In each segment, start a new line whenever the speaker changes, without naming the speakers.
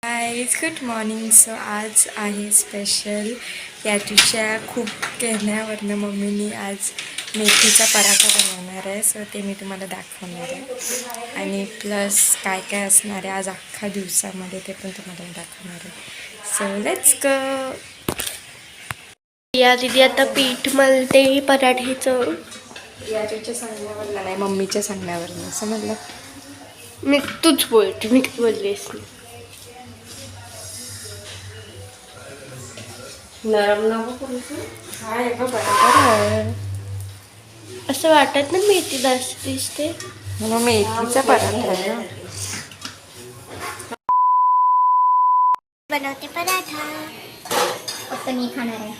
Guys good morning. So आज आहे special याच्या खूप कहण्यावरनं मम्मीनी आज मेथीचा पराठा बनवणार आहे. सो ते मी तुम्हाला दाखवणार आहे आणि प्लस काय काय असणार आहे आज अख्खा दिवसामध्ये ते पण तुम्हाला दाखवणार आहे. सो लेट्स गो.
या दीदी आता पीठ मळते पराठ्याचं.
याच्या सांगण्यावरनं नाही, मम्मीच्या सांगण्यावरनं. समजलं?
मी तूच बोलते, मी बोललीस नरम नको
हा एक पराठा
असं वाटत ना मेथी जास्त दिसते.
मग मेथीचा पराठा आहे ना.
बनवते पराठा. फक्त मी खाणार आहे.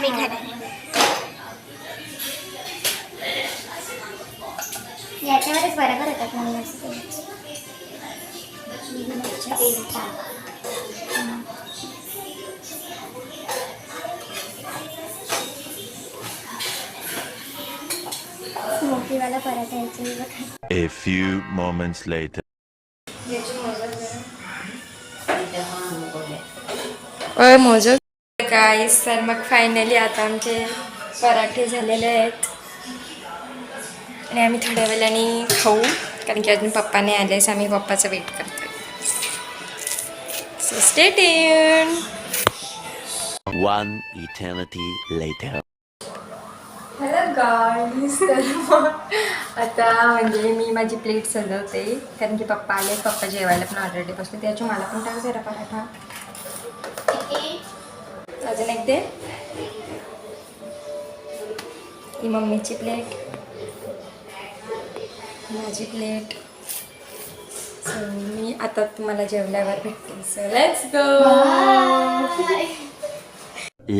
मी खाणार आहे. याच्यावरच बरोबर होतात म्हणून असं मोठीवाला पराठा यायचं.
A few moments later.
मोजो गाईस. तर मग फायनली आता आमचे पराठे झालेले आहेत आणि आम्ही थोड्या वेळाने खाऊ, कारण की अजून पप्पा नाही आलेस. आम्ही पप्पाचं वेट करतो. So stay tuned.
One eternity later.
Hello guys. तर मग आता म्हणजे मी माझी प्लेट सजवते, कारण की पप्पा आले. पप्पा जेवायला पण ऑलरेडी बसले. त्याच्या मला पण टाक जरा पराठा. अजून एक दे. ही मम्मीची प्लेट, माझी प्लेट. सो मी आता तुम्हाला जेवल्यावर भेटते. So let's go.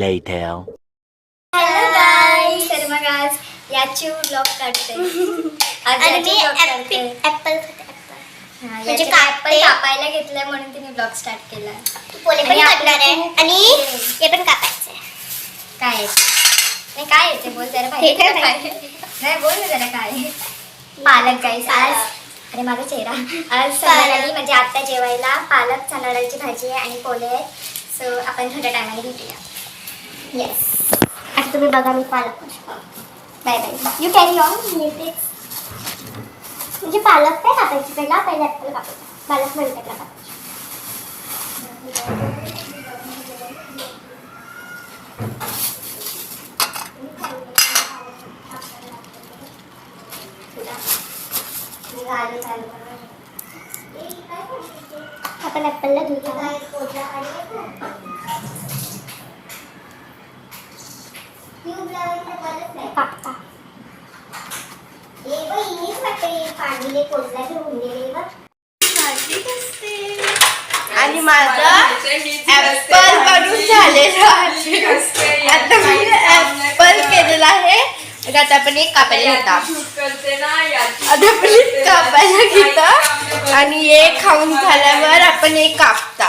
Later.
Hello guys. तर मग आज याची व्लॉग काढते. आणि मी ऍपल म्हणजे ऍपल कापायला घेतलंय म्हणून तिने ब्लॉग स्टार्ट केला. पोले पण काढणार आहे आणि हे पण कापायचं आहे. काय नाही काय येते बोल जरा. नाही बोल ना जरा काय. पालक गाईस आज. अरे माझा चेहरा. आज संध्याकाळी म्हणजे आता जेवायला पालक चणा डाळीची भाजी आहे आणि पोले आहेत. सो आपण थोड्या टायमाने भेटूया. येस. आता तुम्ही बघा मी पालक. Bye bye. You carry on. म्हणजे पालक काय कापायची पहिला ॲपल कापायचं. पालक म्हणतात कापायची. आपण ॲपलला धुवूया. कापता
आणि माझं ऍपल बनून झालेलं आहे. आता मी ऍपल केलेला आहे. आता आपण एक कापायला घेता. आता आपण एक कापायला घेता आणि एक खाऊन झाल्यावर आपण एक कापता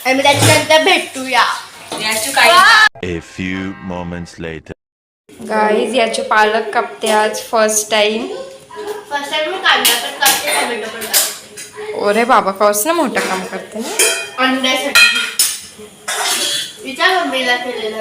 आणि त्याच्यानंतर भेटूया.
A few moments later.
Guys याचे पालक कापते आज फर्स्ट टाइम.
फर्स्ट टाइम मी कांदा पण कापते, टोमॅटो पण कापते.
अरे बाबा पाऊस ना मोठं काम करते ना.
अंड्यासाठी विचार मम्मीला केलेलं.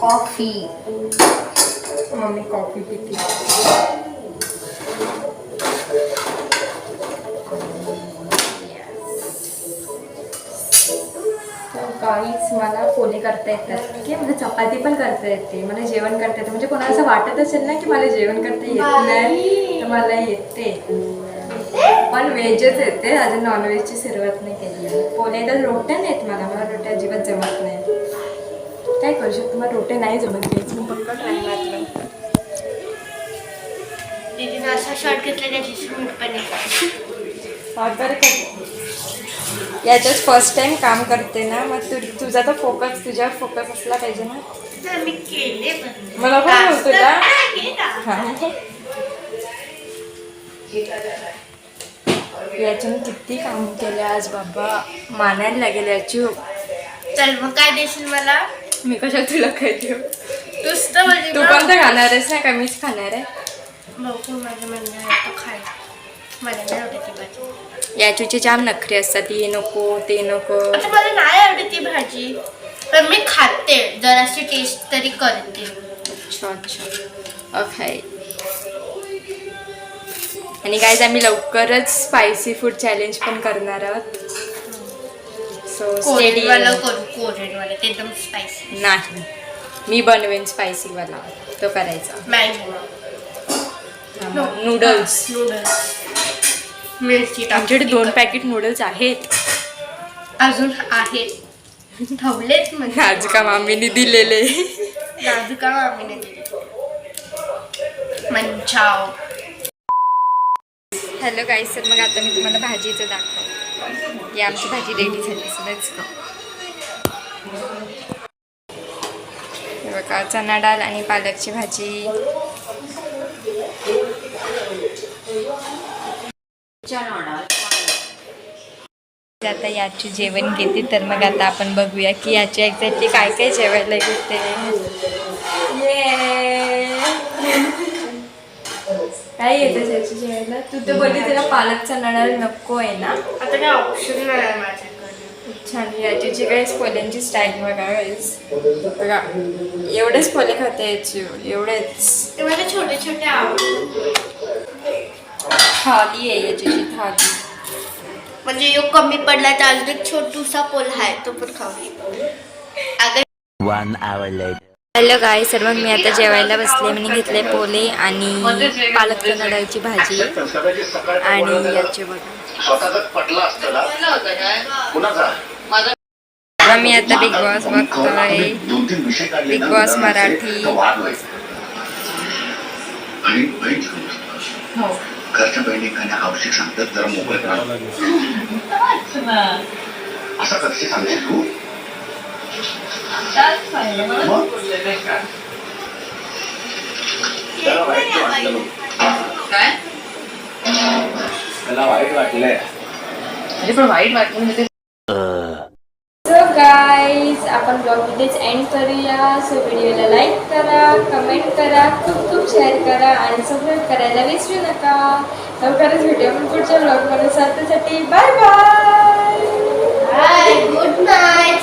कॉफी. मम्मी कॉफी पिते. काहीच मला पोले करता येतात. ठीक आहे, मला चपाती पण करता येते, मला जेवण करता येते. म्हणजे कोणाला असं वाटत असेल ना की मला जेवण करता येत नाही, तर मला येते. पण व्हेजच येते. अजून नॉनव्हेजची सुरुवात नाही केली. पोले तर रोट्या नाहीत मला रोट्या अजिबात जमत नाही. काय करू शकतो, मला रोट्या नाही जमत. मी पक्का ट्राय मारलं.
दीदीने असा शॉर्ट घेतला त्याची सूट पण येतात.
बरं का याच्यात फर्स्ट टाइम काम करते ना, मग तुझा तर फोकस तुझ्यावर फोकस असला पाहिजे ना.
मी केले पण
मला पण नव्हतं का? याच्याने किती काम केले आज बाबा, मानायला लागेल याची.
चल मग काय देशील मला?
मी कशा तुला काय देऊ?
तूच तर म्हणजे
तू पण तर खाणार आहेस ना, का मीच खाणार आहे?
भाऊ माझं म्हणणं आहे तो खायला. मला नाही आवडत ती भाजी.
याचूचे जाम नखरे असतात, हे नको ते नको.
आता मला नाही आवडत ती भाजी, पण मी खाते, जराशी टेस्ट तरी करते.
अच्छा अच्छा ओके. आणि गाईज आम्ही लवकरच स्पायसी फूड चॅलेंज पण करणार आहोत. सो
कोरियनवाला करू, कोरियनवाला ते एकदम स्पायसी.
नाही, मी बनवेन स्पायसी वाला, तो करायचा.
Maggi
noodles.
नूडल्स मिरची
आमच्याकडे 2 पॅकेट नूडल्स आहेत.
अजून आहेत, ठेवलेत म्हणजे
आज का मामीने दिलेले.
राजू का आम्ही दिले. मंचाव.
हॅलो गाईस, तर मग आता मी तुम्हाला भाजीचं दाखव. ही आमची भाजी रेडी झाली, सो लेट्स गो. हे बघा, चणा डाळ आणि पालकची भाजी. आता याची जेवण घेते, तर मग आता आपण बघूया की याची एक्झॅक्टली काय काय जेवायला घेते. काय येतं त्याची जेवायला? तू तर बोलली त्याला पालकचा नडाळ नको आहे ना.
आता काय ऑप्शन नाही आहे माझ्याकडे.
छान. याची काही पोल्यांची स्टाईल बघा गाईस, बघा एवढेच पोले खाते याची, एवढेच.
ते मला छोटे छोटे आवडतात.
थाली आहे याची थाली.
म्हणजे यो कमी पडला तर अजून एक छोटूसा पोला आहे, तो पण खाऊ शकतो. अगं
1 hour later.
हॅलो गाईस, तर मग मी आता जेवायला बसले. मी घेतले पोले आणि पालकच्या नडाळीची भाजी आणि याचे बघा. मी आता बिग बॉस बघतोय, बिग बॉस मराठी.
घरच्या बहिणीकडे आवश्यक सांगतात जरा मोबाईल असा कसे सांगशील तू? त्याला वाईट वाटलंय.
सो गाईज, आपण ब्लॉग इथेच एंड करूया. सो व्हिडिओला लाईक करा, कमेंट करा, खूप खूप शेअर करा आणि सबस्क्राईब करायला विसरू नका. लवकरच व्हिडिओ पण पुढच्या ब्लॉगमध्ये. स्वतःसाठी बाय बाय.
Good night.